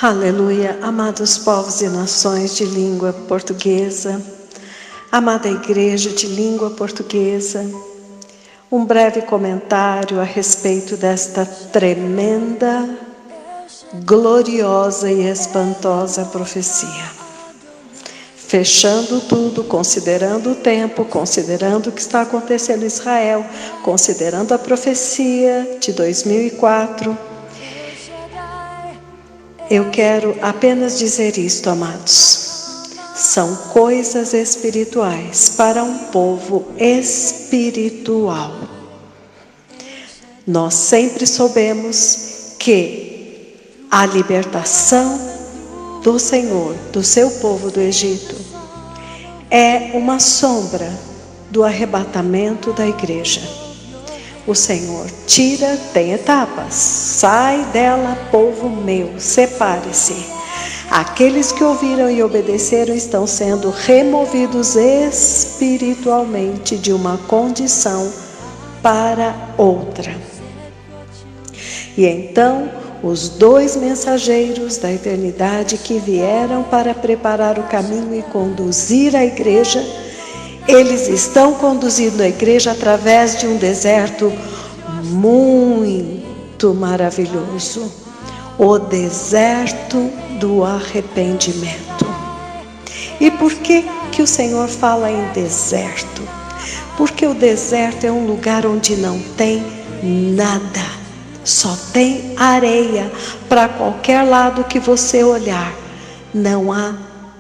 Aleluia, amados povos e nações de língua portuguesa, amada igreja de língua portuguesa, um breve comentário a respeito desta tremenda, gloriosa e espantosa profecia. Fechando tudo, considerando o tempo, considerando o que está acontecendo em Israel, considerando a profecia de 2004, eu quero apenas dizer isto, amados. São coisas espirituais para um povo espiritual. Nós sempre soubemos que a libertação do Senhor, do seu povo do Egito, é uma sombra do arrebatamento da igreja. O Senhor tira, tem etapas, sai dela, povo meu, separe-se. Aqueles que ouviram e obedeceram estão sendo removidos espiritualmente de uma condição para outra. E então, os dois mensageiros da eternidade que vieram para preparar o caminho e conduzir a igreja, eles estão conduzindo a igreja através de um deserto muito maravilhoso. O deserto do arrependimento. E por que que o Senhor fala em deserto? Porque o deserto é um lugar onde não tem nada. Só tem areia para qualquer lado que você olhar. Não há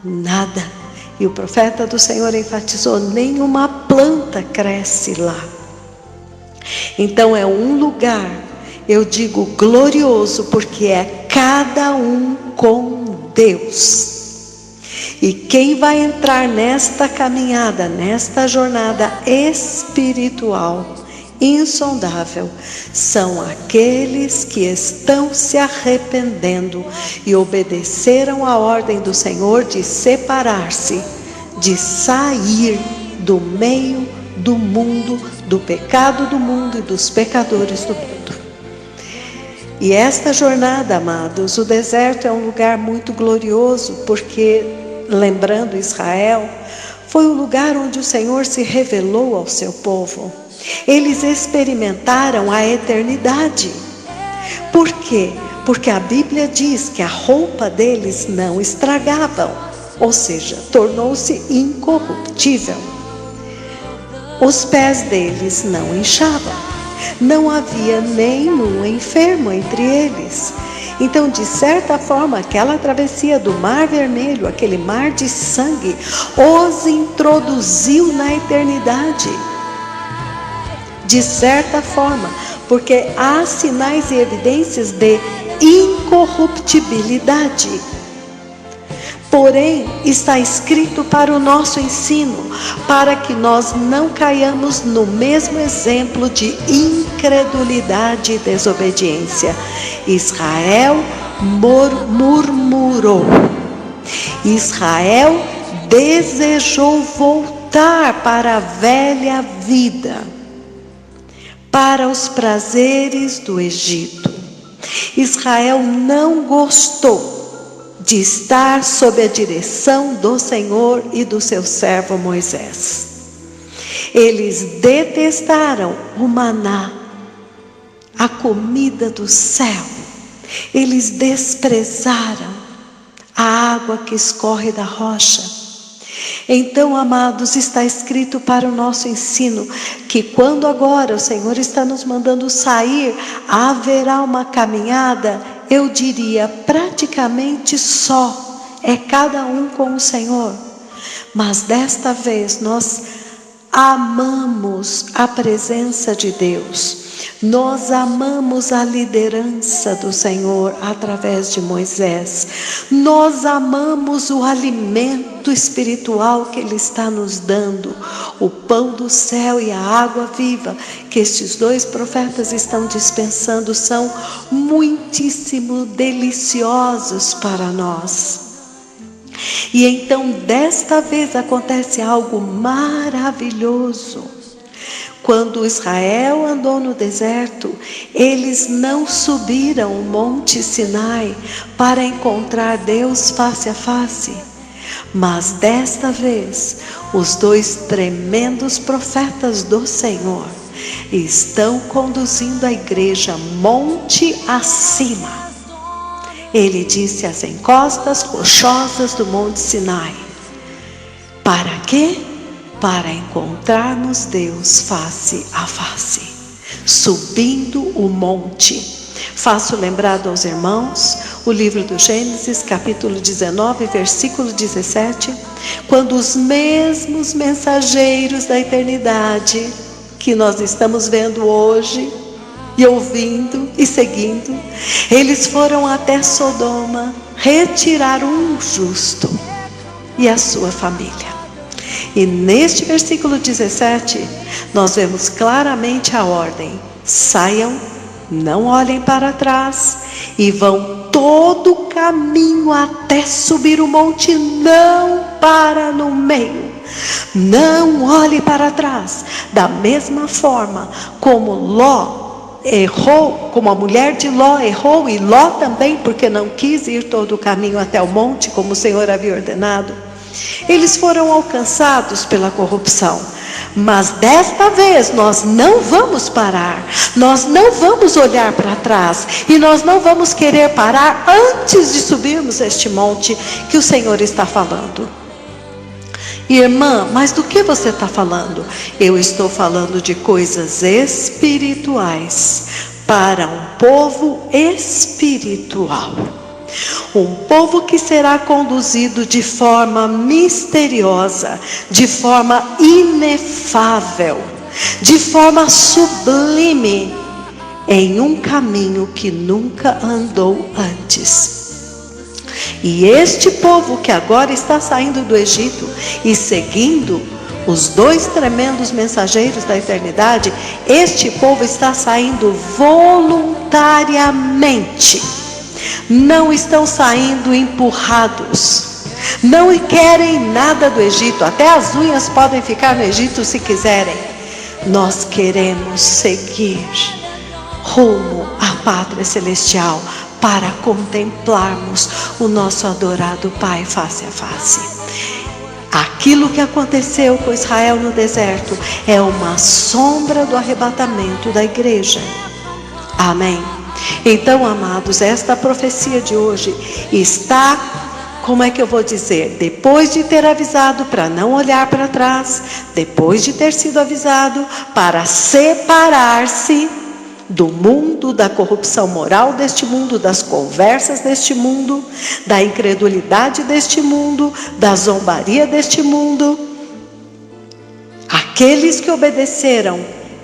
nada. E o profeta do Senhor enfatizou, nenhuma planta cresce lá. Então é um lugar, eu digo glorioso, porque é cada um com Deus. E quem vai entrar nesta caminhada, nesta jornada espiritual, insondável, são aqueles que estão se arrependendo e obedeceram a ordem do Senhor de separar-se, de sair do meio do mundo, do pecado do mundo e dos pecadores do mundo. E esta jornada, amados, o deserto é um lugar muito glorioso, porque, lembrando Israel, foi o lugar onde o Senhor se revelou ao seu povo. Eles experimentaram a eternidade. Por quê? Porque a Bíblia diz que a roupa deles não estragavam, ou seja, tornou-se incorruptível. Os pés deles não inchavam, não havia nenhum enfermo entre eles. Então, de certa forma, aquela travessia do Mar Vermelho, aquele mar de sangue, os introduziu na eternidade. De certa forma, porque há sinais e evidências de incorruptibilidade. Porém, está escrito para o nosso ensino, para que nós não caiamos no mesmo exemplo de incredulidade e desobediência. Israel murmurou. Israel desejou voltar para a velha vida, para os prazeres do Egito. Israel não gostou de estar sob a direção do Senhor e do seu servo Moisés. Eles detestaram o maná, a comida do céu. Eles desprezaram a água que escorre da rocha. Então, amados, está escrito para o nosso ensino que quando agora o Senhor está nos mandando sair, haverá uma caminhada, eu diria praticamente só, é cada um com o Senhor. Mas desta vez nós amamos a presença de Deus. Nós amamos a liderança do Senhor através de Moisés. Nós amamos o alimento espiritual que Ele está nos dando, o pão do céu e a água viva que estes dois profetas estão dispensando, são muitíssimo deliciosos para nós. E então desta vez acontece algo maravilhoso. Quando Israel andou no deserto, eles não subiram o monte Sinai para encontrar Deus face a face. Mas desta vez, os 2 tremendos profetas do Senhor estão conduzindo a igreja monte acima. Ele disse às encostas rochosas do monte Sinai. Para quê? Para encontrarmos Deus face a face, subindo o monte. Faço lembrado aos irmãos o livro do Gênesis, capítulo 19, versículo 17, quando os mesmos mensageiros da eternidade que nós estamos vendo hoje e ouvindo e seguindo, eles foram até Sodoma retirar um justo e a sua família. E neste versículo 17, nós vemos claramente a ordem: saiam, não olhem para trás, e vão todo o caminho até subir o monte, não para no meio. Não olhe para trás. Da mesma forma como Ló errou, como a mulher de Ló errou, e Ló também, porque não quis ir todo o caminho até o monte, como o Senhor havia ordenado, eles foram alcançados pela corrupção. Mas desta vez nós não vamos parar, nós não vamos olhar para trás, e nós não vamos querer parar antes de subirmos este monte que o Senhor está falando. Irmã, mas do que você está falando? Eu estou falando de coisas espirituais para um povo espiritual. Um povo que será conduzido de forma misteriosa, de forma inefável, de forma sublime, em um caminho que nunca andou antes. E este povo que agora está saindo do Egito e seguindo os 2 tremendos mensageiros da eternidade, este povo está saindo voluntariamente. Não estão saindo empurrados, não querem nada do Egito, até as unhas podem ficar no Egito se quiserem. Nós queremos seguir rumo à pátria celestial para contemplarmos o nosso adorado Pai face a face. Aquilo que aconteceu com Israel no deserto é uma sombra do arrebatamento da igreja. Amém? Então, amados, esta profecia de hoje está, como é que eu vou dizer? Depois de ter avisado para não olhar para trás, depois de ter sido avisado para separar-se do mundo, da corrupção moral deste mundo, das conversas deste mundo, da incredulidade deste mundo, da zombaria deste mundo. Aqueles que obedeceram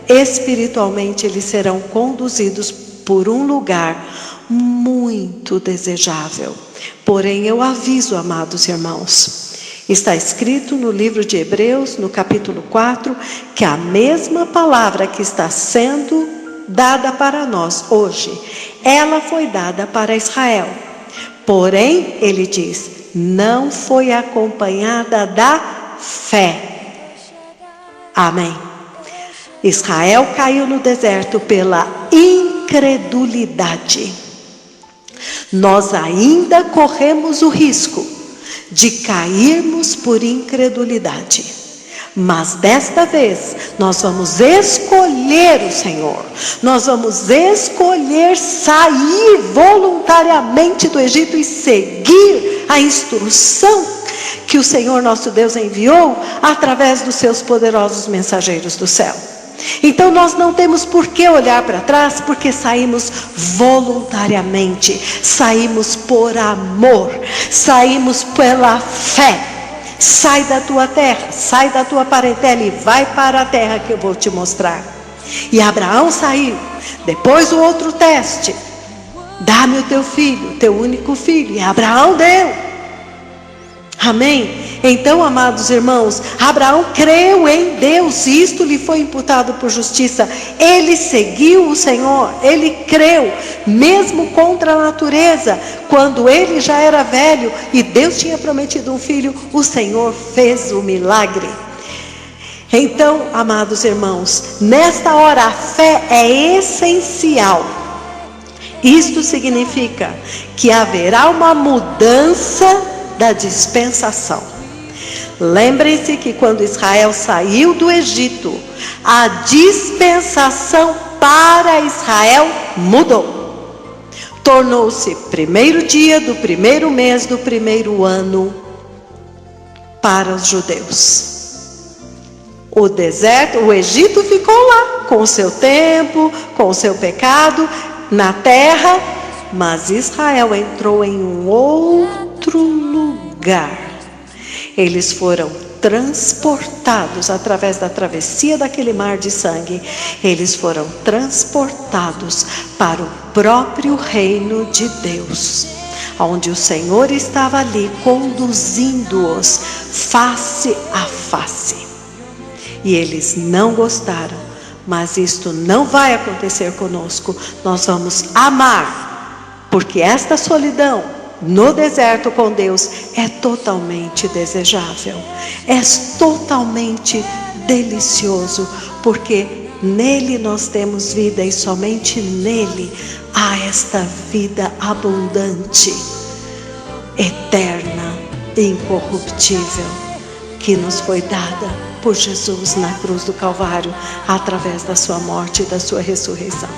espiritualmente, eles serão conduzidos por um lugar muito desejável. Porém, eu aviso, amados irmãos, está escrito no livro de Hebreus, no capítulo 4, que a mesma palavra que está sendo dada para nós hoje, ela foi dada para Israel. Porém, ele diz, não foi acompanhada da fé. Amém. Israel caiu no deserto pela incredulidade. Nós ainda corremos o risco de cairmos por incredulidade. Mas desta vez, nós vamos escolher o Senhor. Nós vamos escolher sair voluntariamente do Egito e seguir a instrução que o Senhor nosso Deus enviou através dos seus poderosos mensageiros do céu. Então nós não temos por que olhar para trás, porque saímos voluntariamente, saímos por amor, saímos pela fé. Sai da tua terra, sai da tua parentela e vai para a terra que eu vou te mostrar. E Abraão saiu. Depois o outro teste: dá-me o teu filho, teu único filho. E Abraão deu. Amém? Então, amados irmãos, Abraão creu em Deus e isto lhe foi imputado por justiça. Ele seguiu o Senhor, ele creu, mesmo contra a natureza. Quando ele já era velho e Deus tinha prometido um filho, o Senhor fez o milagre. Então, amados irmãos, nesta hora a fé é essencial. Isto significa que haverá uma mudança da dispensação. Lembrem-se que quando Israel saiu do Egito, a dispensação para Israel mudou. Tornou-se primeiro dia do primeiro mês do primeiro ano para os judeus. O deserto, o Egito ficou lá, com o seu tempo, com o seu pecado, na terra, mas Israel entrou em um outro lugar. Eles foram transportados através da travessia daquele mar de sangue. Eles foram transportados para o próprio reino de Deus, onde o Senhor estava ali conduzindo-os face a face. E eles não gostaram, mas isto não vai acontecer conosco. Nós vamos amar, porque esta solidão no deserto com Deus é totalmente desejável, é totalmente delicioso, porque nele nós temos vida e somente nele há esta vida abundante, eterna e incorruptível, que nos foi dada por Jesus na cruz do Calvário, através da sua morte e da sua ressurreição.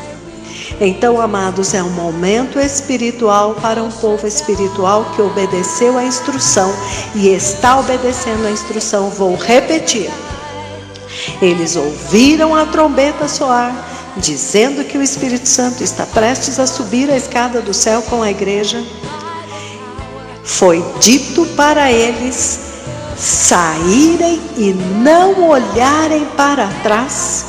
Então, amados, é um momento espiritual para um povo espiritual que obedeceu a instrução e está obedecendo a instrução. Vou repetir. Eles ouviram a trombeta soar, dizendo que o Espírito Santo está prestes a subir a escada do céu com a igreja. Foi dito para eles saírem e não olharem para trás,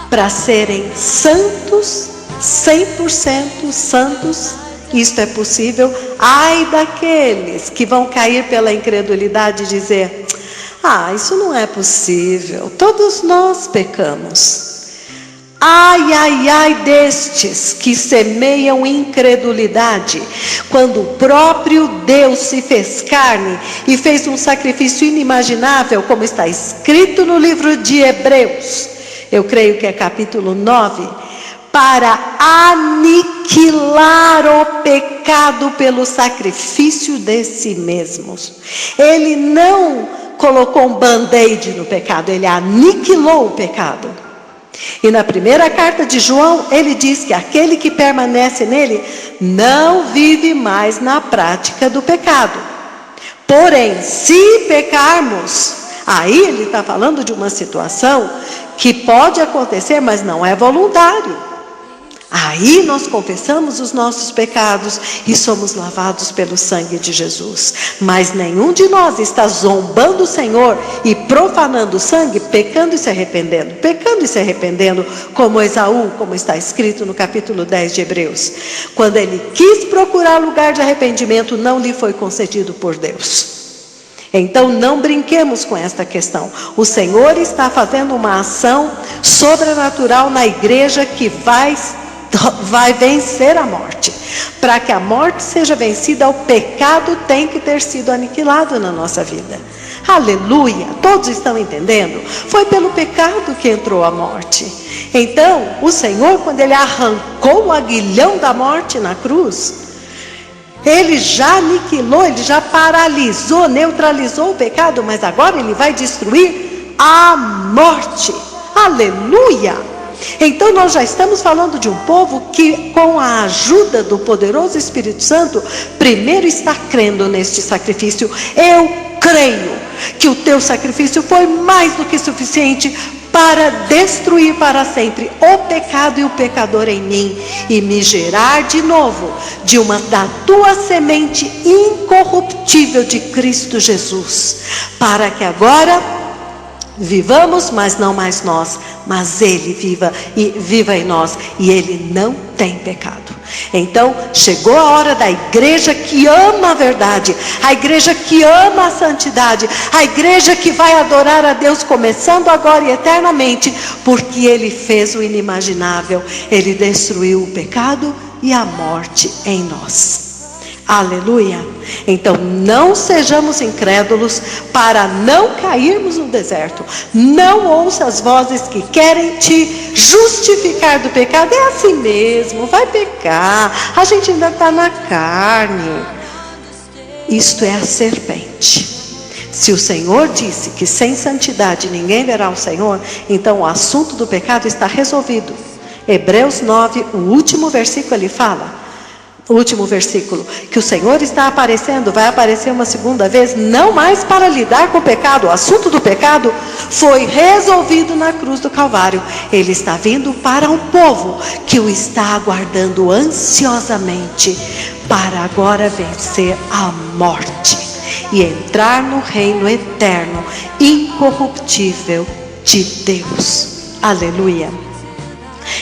para serem santos, 100% santos. Isto é possível. Ai daqueles que vão cair pela incredulidade e dizer: isso não é possível, todos nós pecamos. Ai, ai, ai destes que semeiam incredulidade, quando o próprio Deus se fez carne e fez um sacrifício inimaginável, como está escrito no livro de Hebreus, eu creio que é capítulo 9, para aniquilar o pecado pelo sacrifício de si mesmos. Ele não colocou um band-aid no pecado, ele aniquilou o pecado. E na primeira carta de João, ele diz que aquele que permanece nele não vive mais na prática do pecado. Porém, se pecarmos, aí ele está falando de uma situação que pode acontecer, mas não é voluntário. Aí nós confessamos os nossos pecados e somos lavados pelo sangue de Jesus. Mas nenhum de nós está zombando o Senhor e profanando o sangue, pecando e se arrependendo. Pecando e se arrependendo, como Esaú, como está escrito no capítulo 10 de Hebreus. Quando ele quis procurar lugar de arrependimento, não lhe foi concedido por Deus. Então não brinquemos com esta questão. O Senhor está fazendo uma ação sobrenatural na igreja que vai vencer a morte. Para que a morte seja vencida, o pecado tem que ter sido aniquilado na nossa vida. Aleluia! Todos estão entendendo? Foi pelo pecado que entrou a morte. Então, o Senhor, quando ele arrancou o aguilhão da morte na cruz, ele já aniquilou, ele já paralisou, neutralizou o pecado, mas agora ele vai destruir a morte. Aleluia! Então nós já estamos falando de um povo que, com a ajuda do poderoso Espírito Santo, primeiro está crendo neste sacrifício. Eu creio que o teu sacrifício foi mais do que suficiente para destruir para sempre o pecado e o pecador em mim, e me gerar de novo da tua semente incorruptível de Cristo Jesus, para que agora vivamos, mas não mais nós, mas Ele viva em nós, e Ele não tem pecado. Então chegou a hora da igreja que ama a verdade, a igreja que ama a santidade, a igreja que vai adorar a Deus começando agora e eternamente, porque Ele fez o inimaginável. Ele destruiu o pecado e a morte em nós. Aleluia. Então não sejamos incrédulos para não cairmos no deserto. Não ouça as vozes que querem te justificar do pecado. É assim mesmo, vai pecar, a gente ainda está na carne. Isto é a serpente. Se o Senhor disse que sem santidade ninguém verá o Senhor, então o assunto do pecado está resolvido. Hebreus 9, o último versículo, ele fala, o último versículo, que o Senhor está aparecendo, vai aparecer uma segunda vez, não mais para lidar com o pecado. O assunto do pecado foi resolvido na cruz do Calvário. Ele está vindo para um povo que o está aguardando ansiosamente, para agora vencer a morte e entrar no reino eterno, incorruptível de Deus. Aleluia.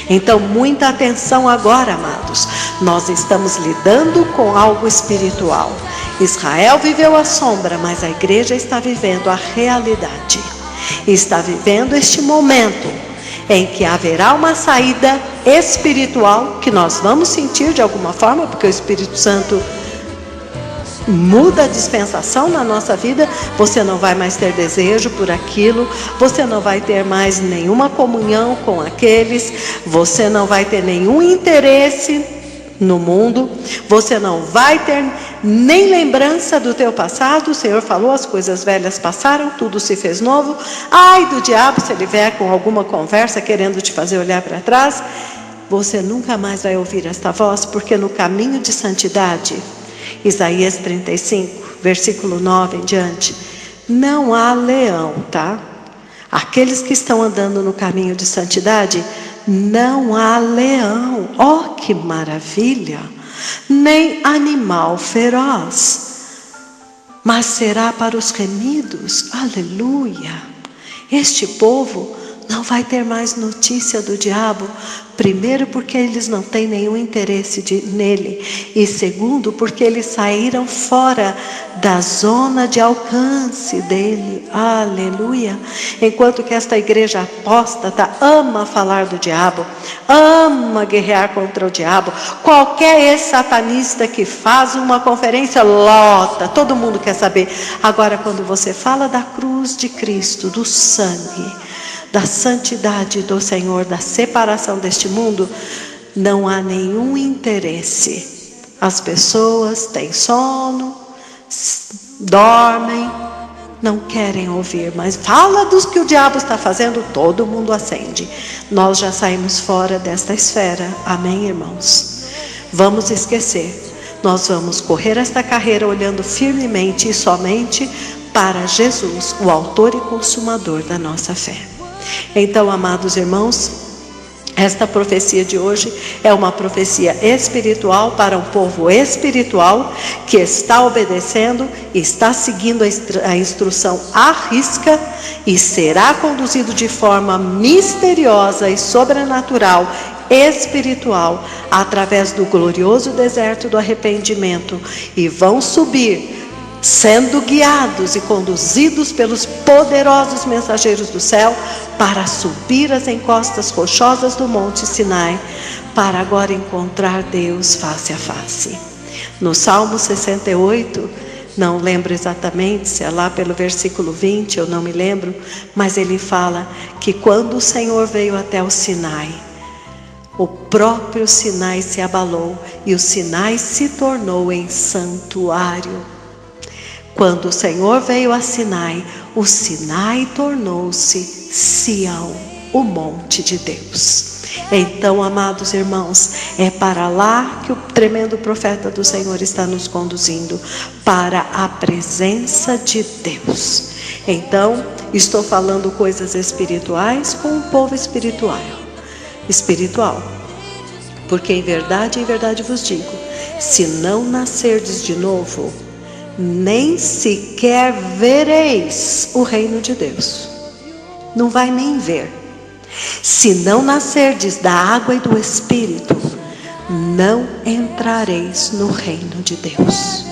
Então, muita atenção agora, amados. Nós estamos lidando com algo espiritual. Israel viveu a sombra, mas a igreja está vivendo a realidade. Está vivendo este momento em que haverá uma saída espiritual, que nós vamos sentir de alguma forma, porque o Espírito Santo muda a dispensação na nossa vida. Você não vai mais ter desejo por aquilo, você não vai ter mais nenhuma comunhão com aqueles, você não vai ter nenhum interesse no mundo, você não vai ter nem lembrança do teu passado. O Senhor falou, as coisas velhas passaram, tudo se fez novo. Ai do diabo se ele vier com alguma conversa querendo te fazer olhar para trás. Você nunca mais vai ouvir esta voz, porque no caminho de santidade, Isaías 35, versículo 9 em diante, não há leão, tá? Aqueles que estão andando no caminho de santidade, não há leão, oh que maravilha, nem animal feroz, mas será para os remidos. Aleluia. Este povo não vai ter mais notícia do diabo. Primeiro, porque eles não têm nenhum interesse nele. E segundo, porque eles saíram fora da zona de alcance dele. Aleluia. Enquanto que esta igreja apóstata ama falar do diabo, ama guerrear contra o diabo. Qualquer ex-satanista que faz uma conferência, lota, todo mundo quer saber. Agora, quando você fala da cruz de Cristo, do sangue, da santidade do Senhor, da separação deste mundo, não há nenhum interesse. As pessoas têm sono, dormem, não querem ouvir, mas fala dos que o diabo está fazendo, todo mundo acende. Nós já saímos fora desta esfera, amém, irmãos? Vamos esquecer, nós vamos correr esta carreira olhando firmemente e somente para Jesus, o autor e consumador da nossa fé. Então, amados irmãos, esta profecia de hoje é uma profecia espiritual para um povo espiritual que está obedecendo, está seguindo a instrução à risca e será conduzido de forma misteriosa e sobrenatural, espiritual, através do glorioso deserto do arrependimento, e vão subir, sendo guiados e conduzidos pelos poderosos mensageiros do céu, para subir as encostas rochosas do Monte Sinai, para agora encontrar Deus face a face. No Salmo 68, não lembro exatamente se é lá pelo versículo 20, eu não me lembro, mas ele fala que quando o Senhor veio até o Sinai, o próprio Sinai se abalou e o Sinai se tornou em santuário. Quando o Senhor veio a Sinai, o Sinai tornou-se Sião, o monte de Deus. Então, amados irmãos, é para lá que o tremendo profeta do Senhor está nos conduzindo, para a presença de Deus. Então, estou falando coisas espirituais com o povo espiritual, porque em verdade vos digo, se não nascerdes de novo, nem sequer vereis o reino de Deus. Não vai nem ver. Se não nascerdes da água e do Espírito, não entrareis no reino de Deus.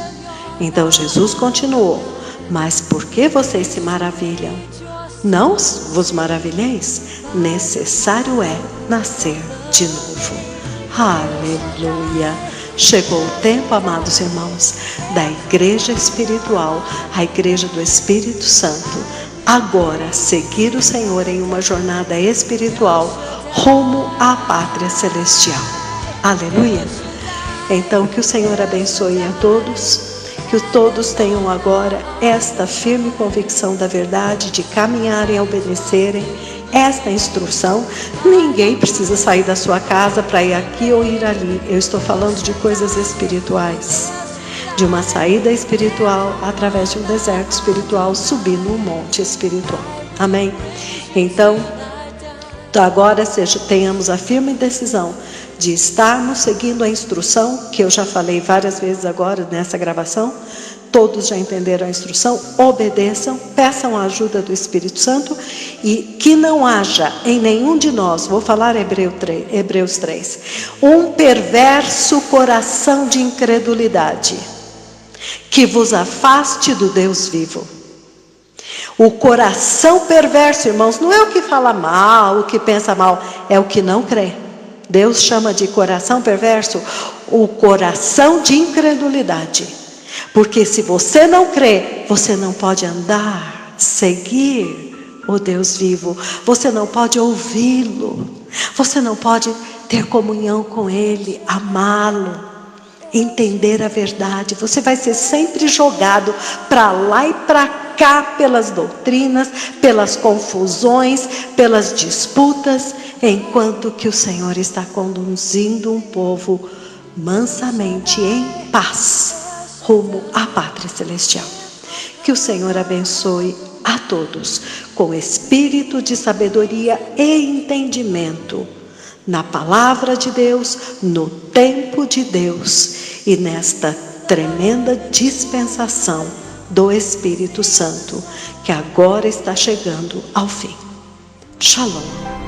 Então Jesus continuou: mas por que vocês se maravilham? Não vos maravilheis, necessário é nascer de novo. Aleluia. Chegou o tempo, amados irmãos, da igreja espiritual, a igreja do Espírito Santo, agora seguir o Senhor em uma jornada espiritual rumo à pátria celestial. Aleluia! Então, que o Senhor abençoe a todos, que todos tenham agora esta firme convicção da verdade, de caminharem e obedecerem esta instrução. Ninguém precisa sair da sua casa para ir aqui ou ir ali. Eu estou falando de coisas espirituais, de uma saída espiritual através de um deserto espiritual, subir num monte espiritual. Amém? Então, agora tenhamos a firme decisão de estarmos seguindo a instrução, que eu já falei várias vezes agora nessa gravação. Todos já entenderam a instrução, obedeçam, peçam a ajuda do Espírito Santo e que não haja em nenhum de nós, vou falar Hebreus 3, um perverso coração de incredulidade, que vos afaste do Deus vivo. O coração perverso, irmãos, não é o que fala mal, o que pensa mal, é o que não crê. Deus chama de coração perverso o coração de incredulidade. Porque se você não crê, você não pode andar, seguir o Deus vivo. Você não pode ouvi-lo. Você não pode ter comunhão com Ele, amá-lo, entender a verdade. Você vai ser sempre jogado para lá e para cá pelas doutrinas, pelas confusões, pelas disputas, enquanto que o Senhor está conduzindo um povo mansamente, em paz, rumo à pátria celestial. Que o Senhor abençoe a todos com espírito de sabedoria e entendimento na palavra de Deus, no tempo de Deus e nesta tremenda dispensação do Espírito Santo que agora está chegando ao fim. Shalom.